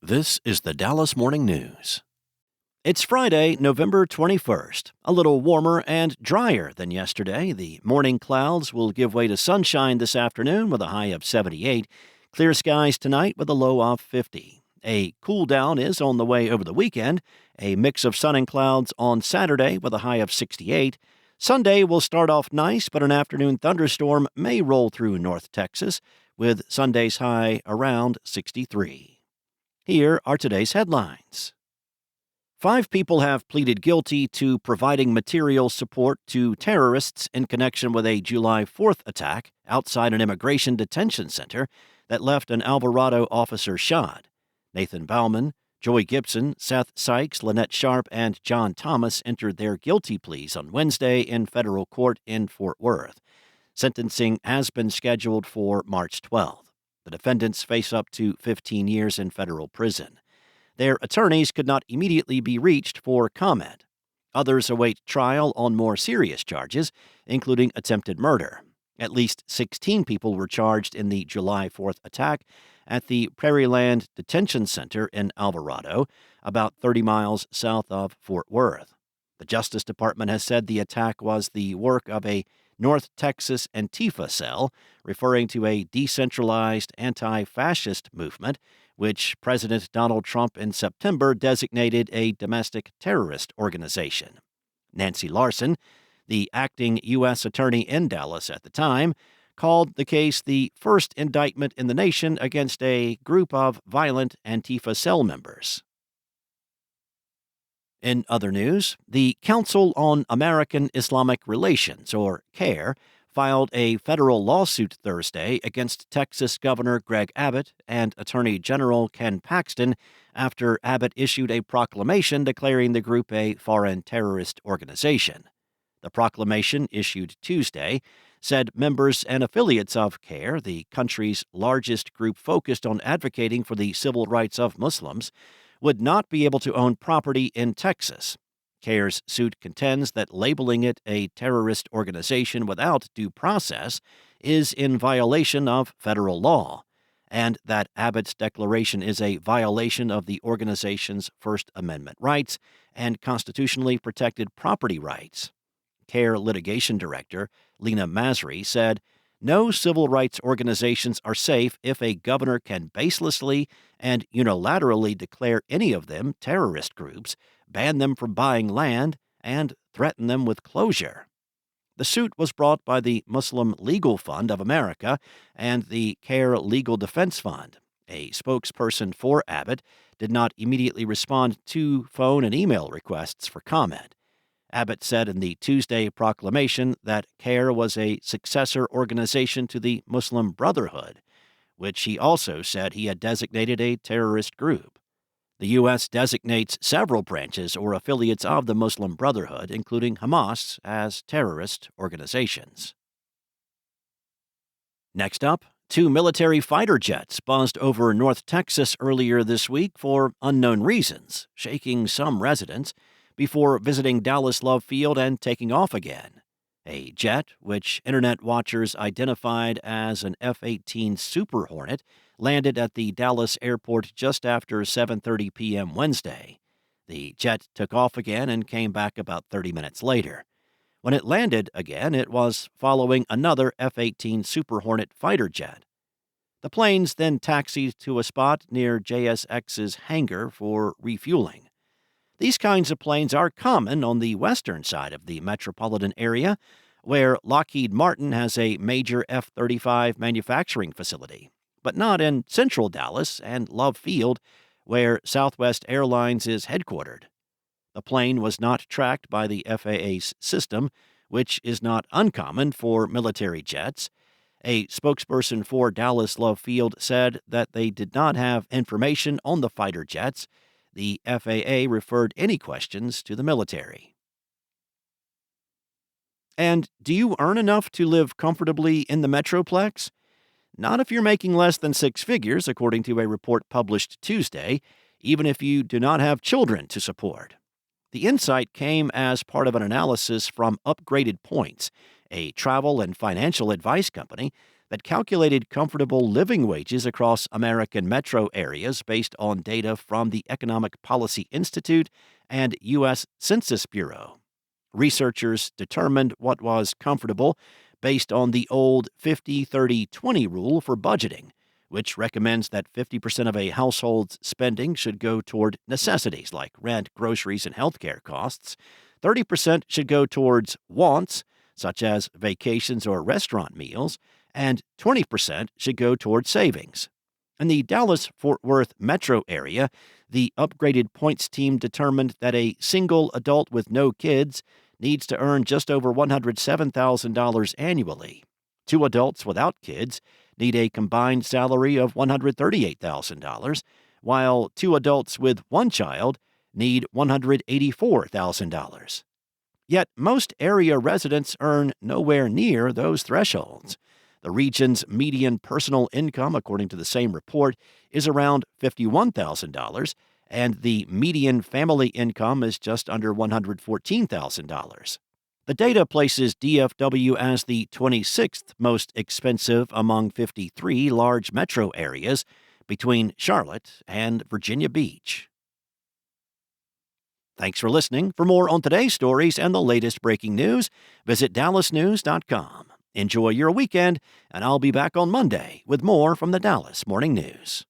This is the Dallas Morning News. It's Friday, November 21st. A little warmer and drier than yesterday. The morning clouds will give way to sunshine this afternoon with a high of 78. Clear skies tonight with a low of 50. A cool down is on the way over the weekend. A mix of sun and clouds on Saturday with a high of 68. Sunday will start off nice, but an afternoon thunderstorm may roll through North Texas, with Sunday's high around 63. Here are today's headlines. 5 people have pleaded guilty to providing material support to terrorists in connection with a July 4th attack outside an immigration detention center that left an Alvarado officer shot. Nathan Bauman, Joy Gibson, Seth Sykes, Lynette Sharp, and John Thomas entered their guilty pleas on Wednesday in federal court in Fort Worth. Sentencing has been scheduled for March 12th. The defendants face up to 15 years in federal prison. Their attorneys could not immediately be reached for comment. Others await trial on more serious charges, including attempted murder. At least 16 people were charged in the July 4th attack at the Prairieland Detention Center in Alvarado, about 30 miles south of Fort Worth. The Justice Department has said the attack was the work of a North Texas Antifa cell, referring to a decentralized anti-fascist movement, which President Donald Trump in September designated a domestic terrorist organization. Nancy Larson, the acting U.S. attorney in Dallas at the time, called the case the first indictment in the nation against a group of violent Antifa cell members. In other news, the Council on American-Islamic Relations, or CAIR, filed a federal lawsuit Thursday against Texas Governor Greg Abbott and Attorney General Ken Paxton after Abbott issued a proclamation declaring the group a foreign terrorist organization. The proclamation, issued Tuesday, said members and affiliates of CAIR, the country's largest group focused on advocating for the civil rights of Muslims, would not be able to own property in Texas. CAIR's suit contends that labeling it a terrorist organization without due process is in violation of federal law, and that Abbott's declaration is a violation of the organization's First Amendment rights and constitutionally protected property rights. CAIR litigation director Lena Masry said, "No civil rights organizations are safe if a governor can baselessly and unilaterally declare any of them terrorist groups, ban them from buying land, and threaten them with closure." The suit was brought by the Muslim Legal Fund of America and the CAIR Legal Defense Fund. A spokesperson for Abbott did not immediately respond to phone and email requests for comment. Abbott said in the Tuesday proclamation that CAIR was a successor organization to the Muslim Brotherhood, which he also said he had designated a terrorist group. The U.S. designates several branches or affiliates of the Muslim Brotherhood, including Hamas, as terrorist organizations. Next up, 2 military fighter jets buzzed over North Texas earlier this week for unknown reasons, shaking some residents, before visiting Dallas Love Field and taking off again. A jet, which Internet watchers identified as an F-18 Super Hornet, landed at the Dallas airport just after 7:30 p.m. Wednesday. The jet took off again and came back about 30 minutes later. When it landed again, it was following another F-18 Super Hornet fighter jet. The planes then taxied to a spot near JSX's hangar for refueling. These kinds of planes are common on the western side of the metropolitan area, where Lockheed Martin has a major F-35 manufacturing facility, but not in central Dallas and Love Field, where Southwest Airlines is headquartered. The plane was not tracked by the FAA's system, which is not uncommon for military jets. A spokesperson for Dallas Love Field said that they did not have information on the fighter jets. The FAA referred any questions to the military. And do you earn enough to live comfortably in the Metroplex? Not if you're making less than 6 figures, according to a report published Tuesday, even if you do not have children to support. The insight came as part of an analysis from Upgraded Points, a travel and financial advice company that calculated comfortable living wages across American metro areas based on data from the Economic Policy Institute and U.S. Census Bureau. Researchers determined what was comfortable based on the old 50-30-20 rule for budgeting, which recommends that 50% of a household's spending should go toward necessities like rent, groceries, and healthcare costs. 30% should go towards wants, such as vacations or restaurant meals, and 20% should go towards savings. In the Dallas-Fort Worth metro area, the upgraded points team determined that a single adult with no kids needs to earn just over $107,000 annually. Two adults without kids need a combined salary of $138,000, while two adults with one child need $184,000. Yet most area residents earn nowhere near those thresholds. The region's median personal income, according to the same report, is around $51,000, and the median family income is just under $114,000. The data places DFW as the 26th most expensive among 53 large metro areas between Charlotte and Virginia Beach. Thanks for listening. For more on today's stories and the latest breaking news, visit dallasnews.com. Enjoy your weekend, and I'll be back on Monday with more from the Dallas Morning News.